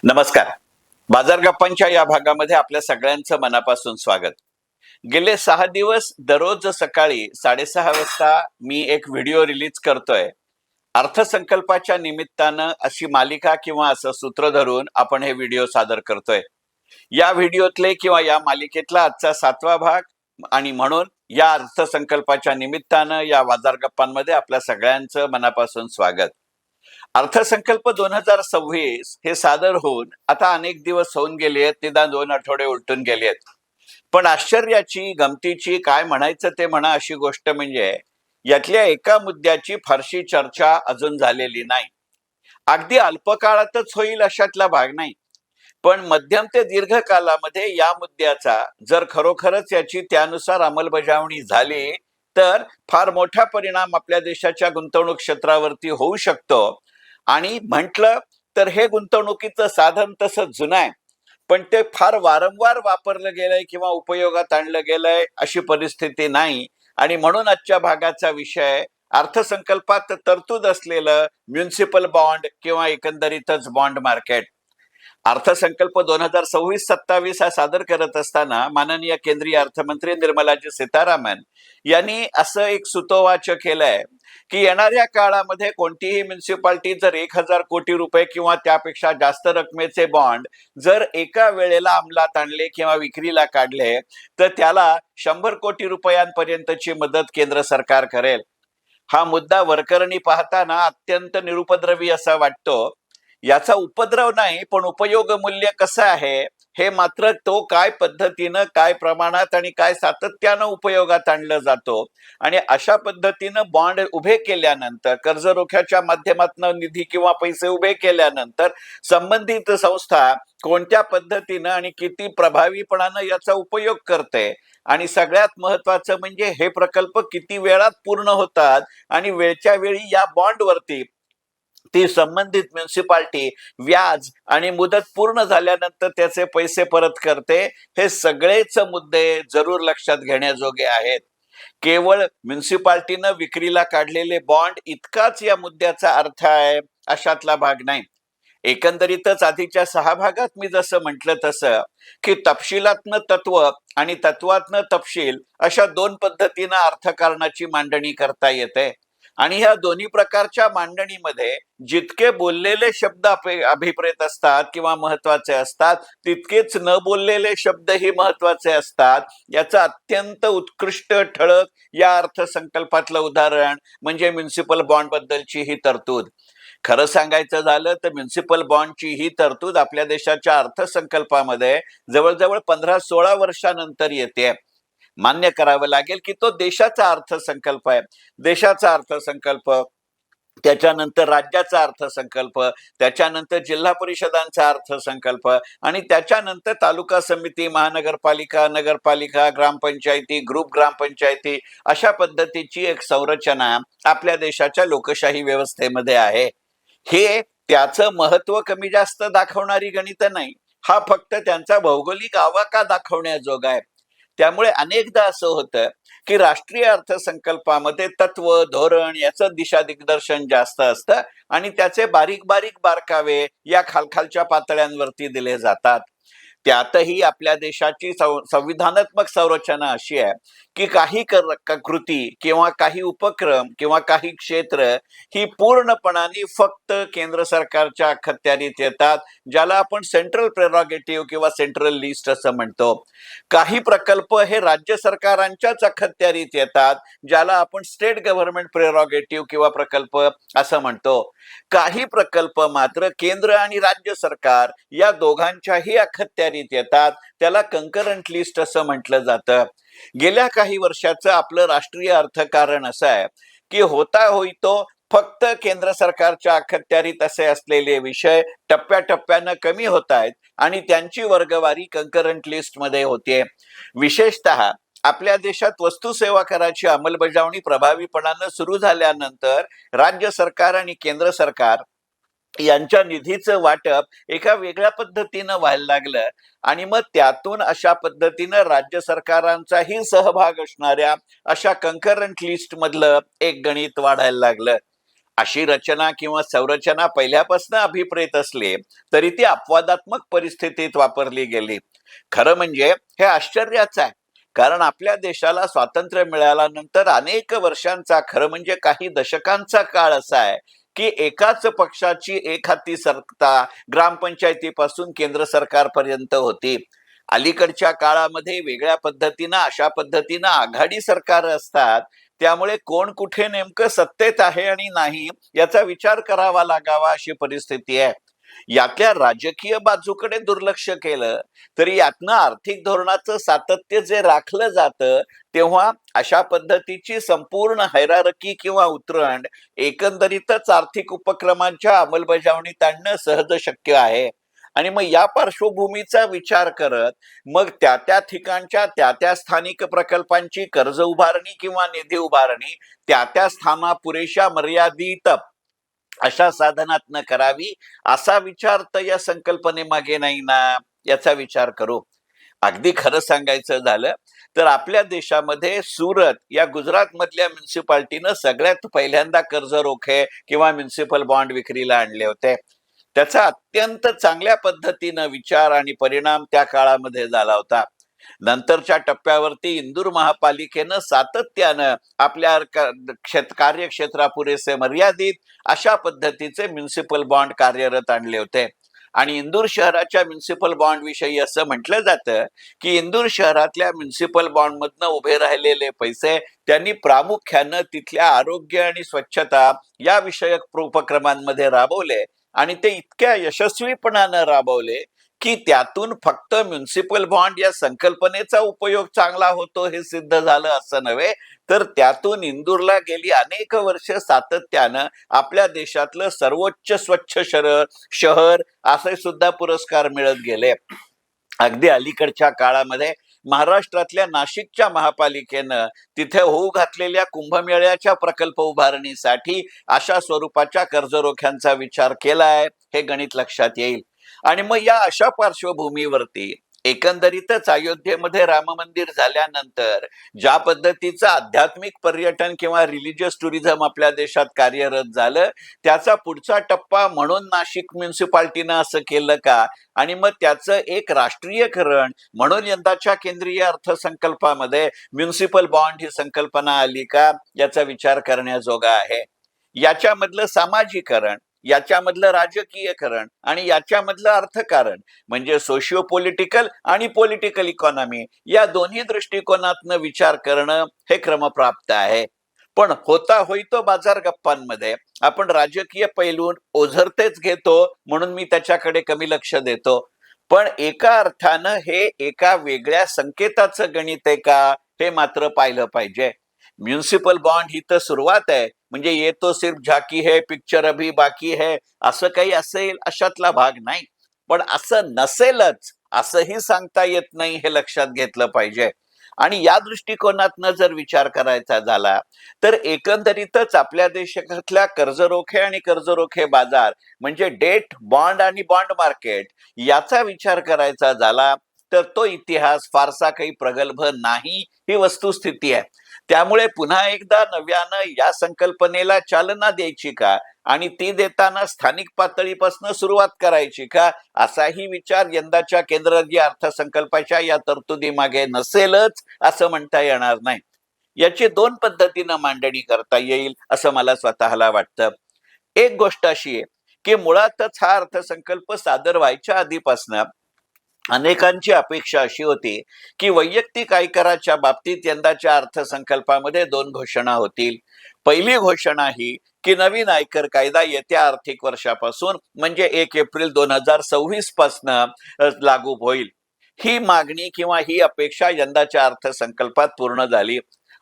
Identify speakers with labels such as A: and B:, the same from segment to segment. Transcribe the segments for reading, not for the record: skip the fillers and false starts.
A: नमस्कार. बाजार गप्पांच्या या भागामध्ये आपल्या सगळ्यांचं मनापासून स्वागत. गेले 6 दिवस दररोज सकाळी 6:30 वाजता मी एक व्हिडिओ रिलीज करतोय. अर्थसंकल्पाच्या निमित्तानं अशी मालिका किंवा असं सूत्र धरून आपण हे व्हिडिओ सादर करतोय. या व्हिडिओतले किंवा या मालिकेतला आजचा 7वा भाग आणि म्हणून या अर्थसंकल्पाच्या निमित्तानं या बाजार गप्पांमध्ये आपल्या सगळ्यांचं मनापासून स्वागत. अर्थसंकल्प 2026 हे सादर होऊन आता अनेक दिवस होऊन गेले आहेत, निदान 2 आठवडे उलटून गेले आहेत. पण आश्चर्याची, गमतीची, काय म्हणायचं ते म्हणा अशी गोष्ट म्हणजे यातल्या एका मुद्द्याची फारशी चर्चा अजून झालेली नाही. अगदी अल्पकाळातच होईल अशातला भाग नाही, पण मध्यम ते दीर्घ कालामध्ये या मुद्द्याचा जर खरोखरच याची त्यानुसार अंमलबजावणी झाली तर फार मोठा परिणाम आपल्या देशाच्या गुंतवणूक क्षेत्रावरती होऊ शकतो. आणि म्हटलं तर हे गुंतवणुकीचं साधन तसं जुनं आहे, पण ते फार वारंवार वापरलं गेलंय किंवा उपयोगात आणलं गेलंय अशी परिस्थिती नाही. आणि म्हणून आजच्या भागाचा विषय अर्थसंकल्पात तरतूद असलेलं म्युनिसिपल बॉन्ड किंवा एकंदरीतच बॉन्ड मार्केट. अर्थसंकल्प 2026-27 हा सादर करत असताना माननीय केंद्रीय अर्थमंत्री निर्मलाजी सीतारामन यांनी असं एक सुतोवाच केलंय की येणाऱ्या काळामध्ये कोणतीही म्युनिसिपालिटी जर 1,000 कोटी रुपये किंवा त्यापेक्षा जास्त रकमेचे बॉन्ड जर एका वेळेला अंमलात आणले किंवा विक्रीला काढले तर त्याला 100 कोटी रुपयांपर्यंतची मदत केंद्र सरकार करेल. हा मुद्दा वरकरणी पाहताना अत्यंत निरुपद्रवी असा वाटतो. याचा उपद्रव नाही, पण उपयोग मूल्य कसं आहे हे मात्र तो काय पद्धतीनं, काय प्रमाणात आणि काय सातत्यानं उपयोगात आणलं जातो. आणि अशा पद्धतीनं बॉन्ड उभे केल्यानंतर, कर्ज रोख्याच्या माध्यमातून निधी किंवा पैसे उभे केल्यानंतर संबंधित संस्था कोणत्या पद्धतीनं आणि किती प्रभावीपणानं याचा उपयोग करते, आणि सगळ्यात महत्वाचं म्हणजे हे प्रकल्प किती वेळात पूर्ण होतात आणि वेळच्या वेळी या बॉन्डवरती ती संबंधित म्युनिसिपालिटी व्याज आणि मुदत पूर्ण झाल्यानंतर त्याचे पैसे परत करते. हे सगळेच मुद्दे जरूर लक्षात घेण्याजोगे आहेत. केवळ म्युनिसिपालिटीनं विक्रीला काढलेले बॉन्ड इतकाच या मुद्द्याचा अर्थ आहे अशातला भाग नाही. एकंदरीतच आधीच्या 6 भागात मी जसं म्हटलं तसं की तपशिलातनं तत्व आणि तत्वातनं तपशील अशा 2 पद्धतीनं अर्थकारणाची मांडणी करता येते. आणि ह्या दोन्ही प्रकारच्या मांडणीमध्ये जितके बोललेले शब्द अभिप्रेत असतात किंवा महत्वाचे असतात, तितकेच न बोललेले शब्दही महत्वाचे असतात. याचं अत्यंत उत्कृष्ट ठळक या अर्थसंकल्पातलं उदाहरण म्हणजे म्युनिसिपल बॉन्ड बद्दलची ही तरतूद. खरं सांगायचं झालं तर म्युनिसिपल बॉन्डची ही तरतूद आपल्या देशाच्या अर्थसंकल्पामध्ये जवळजवळ 15-16 वर्षानंतर येते. मान्य करावं लागेल की तो देशाचा अर्थसंकल्प आहे. देशाचा अर्थसंकल्प, त्याच्यानंतर राज्याचा अर्थसंकल्प, त्याच्यानंतर जिल्हा परिषदांचा अर्थसंकल्प आणि त्याच्यानंतर तालुका समिती, महानगरपालिका, नगरपालिका, ग्रामपंचायती, ग्रुप ग्रामपंचायती अशा पद्धतीची एक संरचना आपल्या देशाच्या लोकशाही व्यवस्थेमध्ये आहे. हे त्याचं महत्व कमी जास्त दाखवणारी गणित नाही, हा फक्त त्यांचा भौगोलिक आवाका दाखवण्याजोगा आहे. त्यामुळे अनेकदा असं होतं की राष्ट्रीय अर्थसंकल्पामध्ये तत्व, धोरण याचं दिशा दिग्दर्शन जास्त असतं आणि त्याचे बारीक बारीक बारकावे या खालखालच्या पातळ्यांवरती दिले जातात. त्यातही आपल्या देशाची संविधानात्मक संरचना अशी आहे की काही कृती किंवा काही उपक्रम किंवा काही क्षेत्र ही पूर्णपणाने फक्त केंद्र सरकारच्या अखत्यारीत येतात, ज्याला आपण सेंट्रल प्रेरॉगेटिव्ह किंवा सेंट्रल लिस्ट असं म्हणतो. काही प्रकल्प हे राज्य सरकारांच्याच अखत्यारीत येतात, ज्याला आपण स्टेट गव्हर्नमेंट प्रेरॉगेटिव्ह किंवा प्रकल्प असं म्हणतो. काही प्रकल्प मात्र केंद्र आणि राज्य सरकार या दोघांच्याही अखत्यारीत येतात, त्याला कंकरंट लिस्ट असं म्हटलं जातं. गेल्या काही वर्षाचं आपलं राष्ट्रीय अर्थकारण असं आहे की होता होईतो फक्त केंद्र सरकारच्या अखत्यारीत असे असलेले विषय टप्प्याटप्प्यानं कमी होत आहेत आणि त्यांची वर्गवारी कंकरंट लिस्ट मध्ये होते. विशेषतः आपल्या देशात वस्तू सेवा कराची अंमलबजावणी प्रभावीपणानं सुरू झाल्यानंतर राज्य सरकार आणि केंद्र सरकार यांच्या निधीचं वाटप एका वेगळ्या पद्धतीनं व्हायला लागलं आणि मग त्यातून अशा पद्धतीनं राज्य सरकारांचाही सहभाग असणाऱ्या अशा कंकरंट लिस्ट मधलं एक गणित वाढायला लागलं. अशी रचना किंवा संरचना पहिल्यापासून अभिप्रेत असली तरी ती अपवादात्मक परिस्थितीत वापरली गेली. खरं म्हणजे हे आश्चर्याचं आहे, कारण आपल्या देशाला स्वातंत्र्य मिळाल्यानंतर अनेक वर्षांचा, खरं म्हणजे काही दशकांचा काळ असा आहे की एकाच पक्षाची एक हाती सत्ता ग्रामपंचायतीपासून केंद्र सरकारपर्यंत होती. अलीकडच्या काळामध्ये वेगळ्या पद्धतीनं, अशा पद्धतीनं आघाडी सरकार असतात, त्यामुळे कोण कुठे नेमकं सत्तेत आहे आणि नाही याचा विचार करावा लागावा अशी परिस्थिती आहे. यातल्या राजकीय बाजूकडे दुर्लक्ष केलं तरी यातनं आर्थिक धोरणाचं सातत्य जे राखलं जातं, तेव्हा अशा पद्धतीची संपूर्ण हैरारकी किंवा उतरण एकंदरीतच आर्थिक उपक्रमांच्या अंमलबजावणीत आणणं सहज शक्य आहे. आणि मग या पार्श्वभूमीचा विचार करत मग त्या ठिकाणच्या त्या स्थानिक प्रकल्पांची कर्ज उभारणी किंवा निधी उभारणी त्या स्थाना पुरेशा मर्यादित अशा साधनातनं करावी, असा विचार तर या संकल्पनेमागे नाही ना, याचा विचार करू. अगदी खरं सांगायचं झालं तर आपल्या देशामध्ये सुरत या गुजरात मधल्या म्युन्सिपाल्टीनं सगळ्यात पहिल्यांदा कर्ज रोखे किंवा म्युन्सिपल बॉन्ड विक्रीला आणले होते. त्याचा अत्यंत चांगल्या पद्धतीनं विचार आणि परिणाम त्या काळामध्ये झाला होता. नंतरच्या टप्प्यावरती इंदूर महापालिकेनं सातत्यानं आपल्या कार्यक्षेत्रापुरेसे मर्यादित अशा पद्धतीचे म्युन्सिपल बॉन्ड कार्यरत आणले होते. आणि इंदूर शहराच्या म्युन्सिपल बॉन्ड विषयी असं म्हटलं जातं की इंदूर शहरातल्या म्युन्सिपल बॉन्ड मधनं उभे राहिलेले पैसे त्यांनी प्रामुख्यानं तिथल्या आरोग्य आणि स्वच्छता या विषयक उपक्रमांमध्ये राबवले आणि ते इतक्या यशस्वीपणानं राबवले की त्यातून फक्त म्युन्सिपल बॉन्ड या संकल्पनेचा उपयोग चांगला होतो हे सिद्ध झालं असं नव्हे, तर त्यातून इंदूरला गेली अनेक वर्ष सातत्यानं आपल्या देशातलं सर्वोच्च स्वच्छ शहर असे सुद्धा पुरस्कार मिळत गेले. अगदी अलीकडच्या काळामध्ये महाराष्ट्रातल्या नाशिकच्या महापालिकेनं तिथे होऊ घातलेल्या कुंभमेळ्याच्या प्रकल्प उभारणीसाठी अशा स्वरूपाच्या कर्जरोख्यांचा विचार केलाय, हे गणित लक्षात येईल. आणि मग या अशा पार्श्वभूमीवरती एकंदरीतच अयोध्येमध्ये राम मंदिर झाल्यानंतर ज्या पद्धतीचं आध्यात्मिक पर्यटन किंवा रिलिजियस टुरिझम आपल्या देशात कार्यरत झालं, त्याचा पुढचा टप्पा म्हणून नाशिक म्युन्सिपाल्टीनं असं केलं का, आणि मग त्याचं एक राष्ट्रीयकरण म्हणून यंदाच्या केंद्रीय अर्थसंकल्पामध्ये म्युन्सिपल बॉन्ड ही संकल्पना आली का, याचा विचार करण्याजोगा आहे. याच्यामधलं सामाजिकरण, याच्यामधलं राजकीयकरण आणि याच्यामधलं अर्थकारण म्हणजे सोशिओ पॉलिटिकल आणि पॉलिटिकल इकॉनॉमी या दोन्ही दृष्टिकोनातनं विचार करणं हे क्रमप्राप्त आहे. पण होता होईतो बाजार गप्पांमध्ये आपण राजकीय पैलून ओझरतेच घेतो म्हणून मी त्याच्याकडे कमी लक्ष देतो. पण एका अर्थानं हे एका वेगळ्या संकेताचं गणित आहे का, हे मात्र पाहिलं पाहिजे. म्युन्सिपल बॉन्ड ही तर सुरुवात आहे, म्हणजे ये तो सिर्फ झाकी है पिक्चर अभी बाकी है असं काही असेल अशातला भाग नाही. पण असं नसेलच असंही सांगता येत नाही, हे लक्षात घेतलं पाहिजे. आणि या दृष्टिकोनातनं जर विचार करायचा झाला तर एकंदरीतच आपल्या देशातल्या कर्जरोखे आणि कर्जरोखे बाजार म्हणजे डेट बॉन्ड आणि बॉन्ड मार्केट याचा विचार करायचा झाला तर तो इतिहास फारसा काही प्रगल्भ नाही, ही वस्तुस्थिती आहे. त्यामुळे पुन्हा एकदा नव्यानं या संकल्पनेला चालना द्यायची का आणि ती देताना स्थानिक पातळीपासून सुरुवात करायची का, असाही विचार यंदाच्या केंद्रीय अर्थसंकल्पाच्या या तरतुदी मागे नसेलच असं म्हणता येणार नाही. याची दोन पद्धतीनं मांडणी करता येईल असं मला स्वतःला वाटतं. एक गोष्ट अशी आहे की मुळातच हा अर्थसंकल्प सादर व्हायच्या आधीपासून अनेकांची अपेक्षा अशी होती की वैयक्तिक आयकराच्या बाबतीत यंदाच्या अर्थसंकल्पामध्ये दोन घोषणा होतील. पहिली घोषणा ही की नवीन आयकर कायदा येत्या आर्थिक वर्षापासून म्हणजे 1 एप्रिल 2026 पासून लागू होईल. ही मागणी किंवा ही अपेक्षा यंदाच्या अर्थसंकल्पात पूर्ण झाली.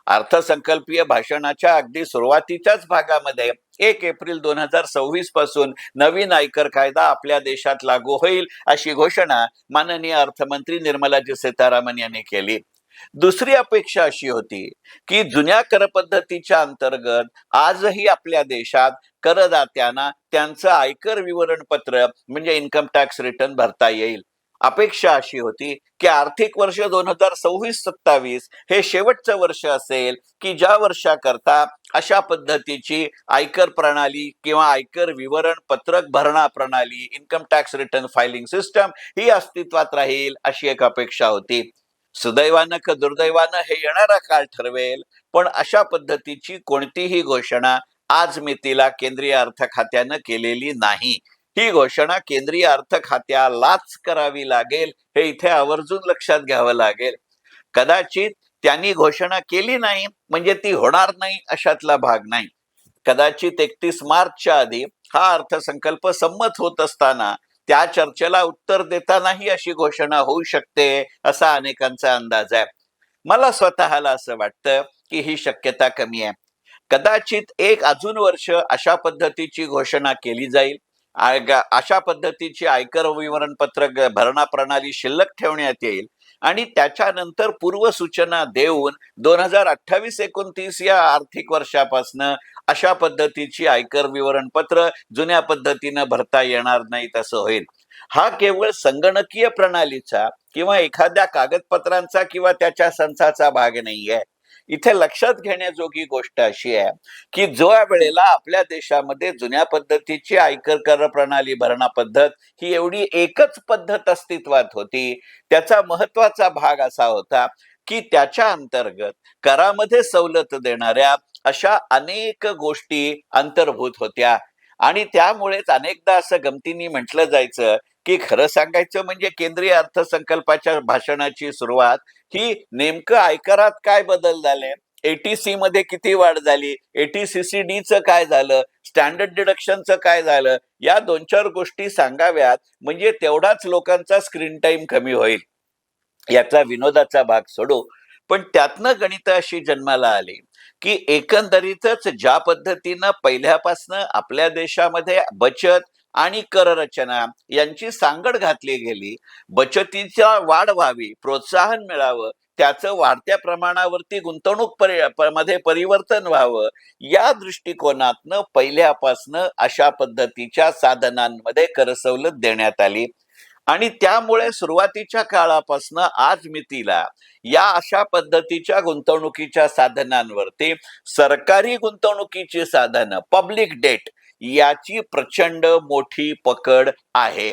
A: अर्थसंकल्पीय भाषणाच्या अगदी सुरुवातीच्याच भागामध्ये 1 एप्रिल 2026 पासून नवीन आयकर कायदा आपल्या देशात लागू होईल अशी घोषणा माननीय अर्थमंत्री निर्मलाजी सीतारामन यांनी केली. दुसरी अपेक्षा अशी होती की जुन्या कर पद्धतीच्या अंतर्गत आजही आपल्या देशात करदात्यांना त्यांचं आयकर विवरणपत्र म्हणजे इन्कम टॅक्स रिटर्न भरता येईल. अपेक्षा अशी होती की आर्थिक वर्ष 2026-27 हे शेवटचं वर्ष असेल की ज्या वर्षाकरता अशा पद्धतीची आयकर प्रणाली किंवा आयकर विवरण पत्रक भरणा प्रणाली, income tax return filing system ही अस्तित्वात राहील अशी एक अपेक्षा होती. सुदैवानं का दुर्दैवानं हे येणारा काळ ठरवेल, पण अशा पद्धतीची कोणतीही घोषणा आज मितीला केंद्रीय अर्थ खात्यानं केलेली नाही. ही घोषणा केंद्रीय अर्थ खात्यालाच करावी लागेल, हे इथे आवर्जून लक्षात घ्यावं लागेल. कदाचित त्यांनी घोषणा केली नाही म्हणजे ती होणार नाही अशातला भाग नाही. कदाचित 31 मार्चच्या आधी हा अर्थसंकल्प संमत होत असताना त्या चर्चेला उत्तर देतानाही अशी घोषणा होऊ शकते असा अनेकांचा अंदाज आहे. मला स्वतःला असं वाटतं की ही शक्यता कमी आहे. कदाचित एक अजून वर्ष अशा पद्धतीची घोषणा केली जाईल. अशा पद्धतीची आयकर विवरणपत्र भरणा प्रणाली शिल्लक ठेवण्यात येईल आणि त्याच्यानंतर पूर्वसूचना देऊन 2028-29 या आर्थिक वर्षापासनं अशा पद्धतीची आयकर विवरणपत्र जुन्या पद्धतीनं भरता येणार नाहीत असं होईल. हा केवळ संगणकीय प्रणालीचा किंवा एखाद्या कागदपत्रांचा किंवा त्याच्या संचाचा भाग नाहीये. इथे लक्षात घेण्याजोगी गोष्ट अशी आहे की जो वेळेला आपल्या देशामध्ये जुन्या पद्धतीची आयकर कर प्रणाली भरणा पद्धत ही एवढी एकच पद्धत अस्तित्वात होती, त्याचा महत्वाचा भाग असा होता की त्याच्या अंतर्गत करामध्ये सवलत देणाऱ्या अशा अनेक गोष्टी अंतर्भूत होत्या आणि त्यामुळेच अनेकदा असं गमतीने म्हटलं जायचं की खरं सांगायचं म्हणजे केंद्रीय अर्थसंकल्पाच्या भाषणाची सुरुवात ही नेमकं आयकरात काय बदल झाले, एटीसी मध्ये किती वाढ झाली, एटीसीसीडीचं काय झालं, स्टँडर्ड डिडक्शनचं काय झालं, या 2-4 गोष्टी सांगाव्यात म्हणजे तेवढाच लोकांचा स्क्रीन टाइम कमी होईल. याचा विनोदाचा भाग सोडू, पण त्यातनं गणित अशी जन्माला आली की एकंदरीतच ज्या पद्धतीनं पहिल्यापासनं आपल्या देशामध्ये बचत आणि कर रचना यांची सांगड घातली गेली, बचतीचा वाढ व्हावी, प्रोत्साहन मिळावं, त्याचं वाढत्या प्रमाणावरती गुंतवणूक मध्ये परिवर्तन व्हावं, या दृष्टिकोनातनं पहिल्यापासनं अशा पद्धतीच्या साधनांमध्ये कर सवलत देण्यात आली आणि त्यामुळे सुरुवातीच्या काळापासून आज मितीला या अशा पद्धतीच्या गुंतवणुकीच्या साधनांवरती सरकारी गुंतवणुकीची साधनं, पब्लिक डेट, याची प्रचंड मोठी पकड आहे.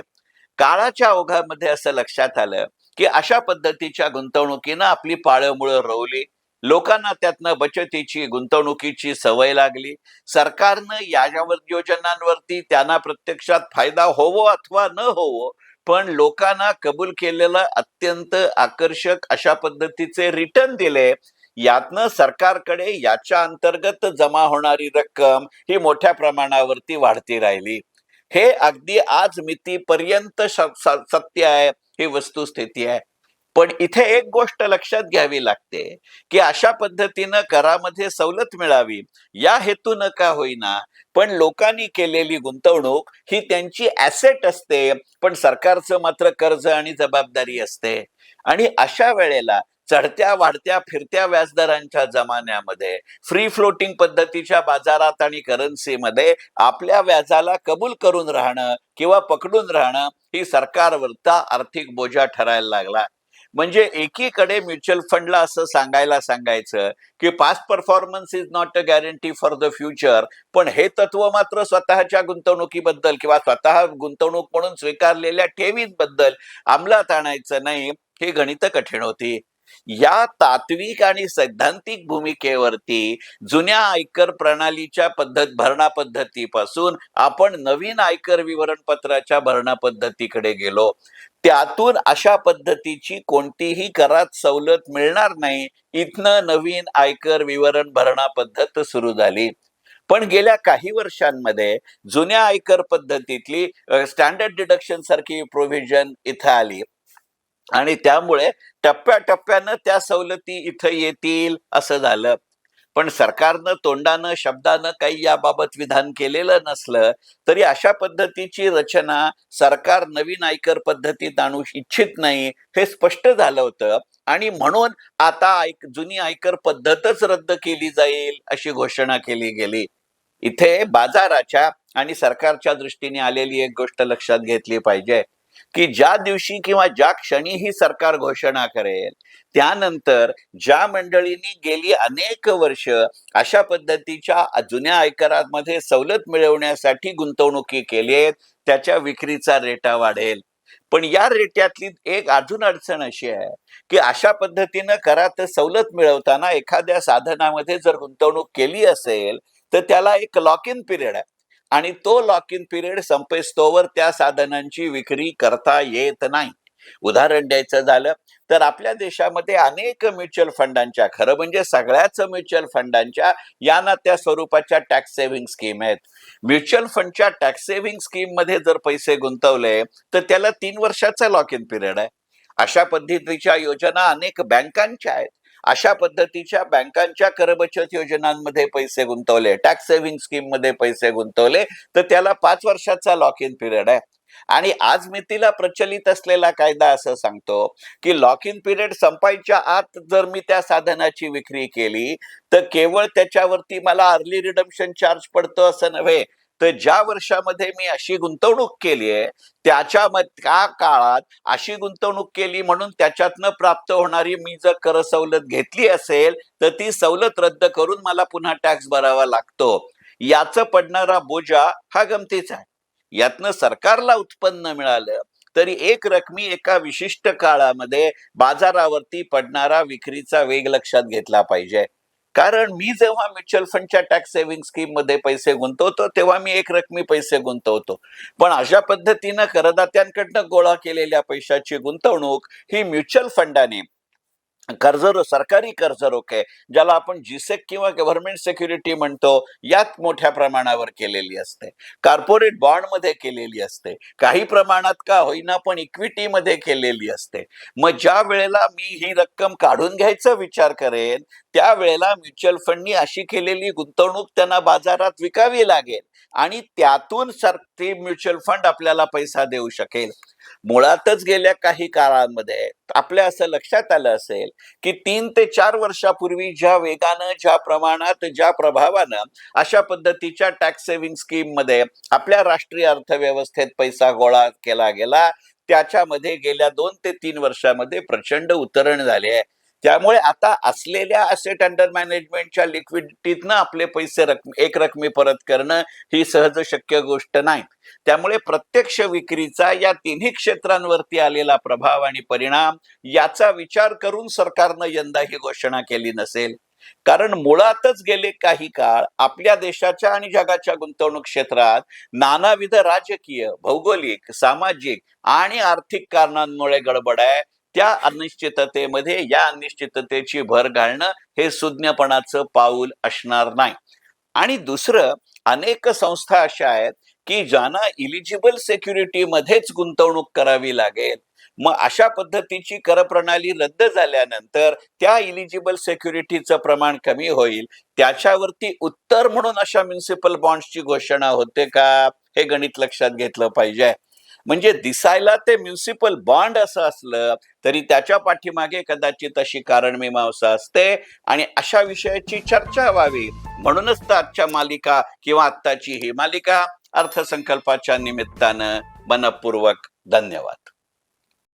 A: काळाच्या ओघामध्ये असं लक्षात आलं की अशा पद्धतीच्या गुंतवणुकीनं आपली पाळंमुळं रोवली, लोकांना त्यातनं बचतीची गुंतवणुकीची सवय लागली. सरकारनं या योजनांवरती त्यांना प्रत्यक्षात फायदा होवो अथवा न होवो, पण लोकांना कबूल केलेलं अत्यंत आकर्षक अशा पद्धतीचे रिटर्न दिले. यातनं सरकारकडे याच्या अंतर्गत जमा होणारी रक्कम ही मोठ्या प्रमाणावरती वाढती राहिली. हे अगदी आज मितीपर्यंत सत्य आहे, ही वस्तुस्थिती आहे. पण इथे एक गोष्ट लक्षात घ्यावी लागते की अशा पद्धतीनं करामध्ये सवलत मिळावी या हेतून का होईना, पण लोकांनी केलेली गुंतवणूक ही त्यांची ऍसेट असते, पण सरकारचं मात्र कर्ज आणि जबाबदारी असते. आणि अशा वेळेला चढत्या वाढत्या फिरत्या व्याजदरांच्या जमान्यामध्ये फ्री फ्लोटिंग पद्धतीच्या बाजारात आणि करन्सीमध्ये आपल्या व्याजाला कबूल करून राहणं किंवा पकडून राहणं ही सरकारवरचा आर्थिक बोजा ठरायला लागला. म्हणजे एकीकडे म्युच्युअल फंडला असं सांगायचं की past performance is not a guarantee for the future, पण हे तत्व मात्र स्वतःच्या गुंतवणुकीबद्दल किंवा स्वतः गुंतवणूक म्हणून स्वीकारलेल्या ठेवींबद्दल अंमलात आणायचं नाही, हे गणित कठीण होती. या तात्विक आणि सैद्धांतिक भूमिकेवरती जुन्या आयकर प्रणालीच्या भरणा पद्धतीपासून आपण नवीन आयकर विवरणपत्राच्या भरणा पद्धतीकडे गेलो. त्यातून अशा पद्धतीची कोणतीही करात सवलत मिळणार नाही, इथनं नवीन आयकर विवरण भरणा पद्धत सुरू झाली. पण गेल्या काही वर्षांमध्ये जुन्या आयकर पद्धतीतली स्टँडर्ड डिडक्शन सारखी प्रोव्हिजन इथं आली आणि त्यामुळे टप्प्याटप्प्यानं त्या सवलती इथं येतील असं झालं. पण सरकारनं तोंडानं शब्दानं काही याबाबत विधान केलेलं नसलं तरी अशा पद्धतीची रचना सरकार नवीन आयकर पद्धतीत आणू इच्छित नाही हे स्पष्ट झालं होतं आणि म्हणून आता जुनी आयकर पद्धतच रद्द केली जाईल अशी घोषणा केली गेली. इथे बाजाराच्या आणि सरकारच्या दृष्टीने आलेली एक गोष्ट लक्षात घेतली पाहिजे की ज्या दिवशी किंवा ज्या क्षणी ही सरकार घोषणा करेल, त्यानंतर ज्या मंडळींनी गेली अनेक वर्ष अशा पद्धतीच्या जुन्या आयकरामध्ये सवलत मिळवण्यासाठी गुंतवणुकी केली आहेत, त्याच्या विक्रीचा रेटा वाढेल. पण या रेट्यातली एक अजून अडचण अशी आहे की अशा पद्धतीनं करात सवलत मिळवताना एखाद्या साधनामध्ये जर गुंतवणूक केली असेल तर त्याला एक लॉक इन पिरियड आहे आणि तो लॉक इन पिरियड संपेस्तोवर त्या साधनांची विक्री करता येत नाही. उदाहरण द्यायचं झालं तर आपल्या देशामध्ये अनेक म्युच्युअल फंडांच्या, खरं म्हणजे सगळ्याच म्युच्युअल फंडांच्या या ना त्या स्वरूपाच्या टॅक्स सेव्हिंग स्कीम आहेत. म्युच्युअल फंडच्या टॅक्स सेव्हिंग स्कीम मध्ये जर पैसे गुंतवले तर त्याला 3 वर्षाचा लॉक इन पिरियड आहे. अशा पद्धतीच्या योजना अनेक बँकांच्या आहेत. अशा पद्धतीच्या बँकांच्या करबचत योजनांमध्ये पैसे गुंतवले, टॅक्स सेव्हिंग स्कीम मध्ये पैसे गुंतवले तर त्याला 5 वर्षाचा लॉक इन पिरियड आहे. आणि आज मितीला प्रचलित असलेला कायदा असं सांगतो की लॉक इन पिरियड संपायच्या आत जर मी त्या साधनाची विक्री केली तर केवळ त्याच्यावरती मला अर्ली रिडम्पशन चार्ज पडतो असं नव्हे, तर ज्या वर्षामध्ये मी अशी गुंतवणूक केली आहे त्या काळात अशी गुंतवणूक केली म्हणून त्याच्यातनं प्राप्त होणारी मी जर कर सवलत घेतली असेल तर ती सवलत रद्द करून मला पुन्हा टॅक्स भरावा लागतो. याचं पडणारा बोजा हा गमतीचा आहे. यातनं सरकारला उत्पन्न मिळालं तरी एक रकमी एका विशिष्ट काळामध्ये बाजारावरती पडणारा विक्रीचा वेग लक्षात घेतला पाहिजे. कारण मी जेव्हा म्युच्युअल फंडच्या टॅक्स सेव्हिंग स्कीम मध्ये पैसे गुंतवतो तेव्हा मी एक रकमी पैसे गुंतवतो, पण अशा पद्धतीनं करदात्यांकडनं गोळा केलेल्या पैशाची गुंतवणूक ही म्युच्युअल फंडाने सरकारी कर्ज रोखे, ज्याला आपण जीसेक किंवा गव्हर्नमेंट सिक्युरिटी म्हणतो, यात मोठ्या प्रमाणावर केलेली असते. कॉर्पोरेट बॉन्ड मध्ये केलेली असते, काही प्रमाणात का होईना पण इक्विटी मध्ये केलेली असते. मग ज्या वेळेला मी ही रक्कम काढून घ्यायचा विचार करेन त्यावेळेला म्युच्युअल फंडनी अशी केलेली गुंतवणूक त्यांना बाजारात विकावी लागेल आणि त्यातून ते म्युच्युअल फंड आपल्याला पैसा देऊ शकेल. मुळातच गेल्या काही काळांमध्ये आपल्या असं लक्षात आलं असेल की 3 ते 4 वर्षापूर्वी ज्या वेगानं, ज्या प्रमाणात, ज्या प्रभावानं अशा पद्धतीच्या टॅक्स सेव्हिंग स्कीम मध्ये आपल्या राष्ट्रीय अर्थव्यवस्थेत पैसा गोळा केला गेला, त्याच्यामध्ये गेल्या 2 ते 3 वर्षामध्ये प्रचंड उतरण झाले आहे. त्यामुळे आता असलेल्या असेट अंडर मॅनेजमेंटच्या लिक्विडिटीतनं आपले पैसे एक रकमी परत करणं ही सहज शक्य गोष्ट नाही. त्यामुळे प्रत्यक्ष विक्रीचा या तिन्ही क्षेत्रांवरती आलेला प्रभाव आणि परिणाम याचा विचार करून सरकारनं यंदा ही घोषणा केली नसेल. कारण मुळातच गेले काही काळ आपल्या देशाच्या आणि जगाच्या गुंतवणूक क्षेत्रात नानाविध राजकीय, भौगोलिक, सामाजिक आणि आर्थिक कारणांमुळे गडबड आहे. त्या अनिश्चिततेमध्ये या अनिश्चिततेची भर घालणं हे सुज्ञपणाचं पाऊल असणार नाही. आणि दुसरं, अनेक संस्था अशा आहेत की ज्यांना इलिजिबल सिक्युरिटी मध्येच गुंतवणूक करावी लागेल. मग अशा पद्धतीची कर प्रणाली रद्द झाल्यानंतर त्या इलिजिबल सिक्युरिटीचं प्रमाण कमी होईल. त्याच्यावरती उत्तर म्हणून अशा म्युनिसिपल बॉन्ड्सची घोषणा होते का, हे गणित लक्षात घेतलं पाहिजे. म्हणजे दिसायला ते म्युनिसिपल बॉन्ड असं असलं तरी त्याच्या पाठीमागे कदाचित अशी कारणमीमांसा असते आणि अशा विषयाची चर्चा व्हावी म्हणूनच तर आजच्या मालिका किंवा आत्ताची ही मालिका अर्थसंकल्पाच्या निमित्तानं मनपूर्वक धन्यवाद.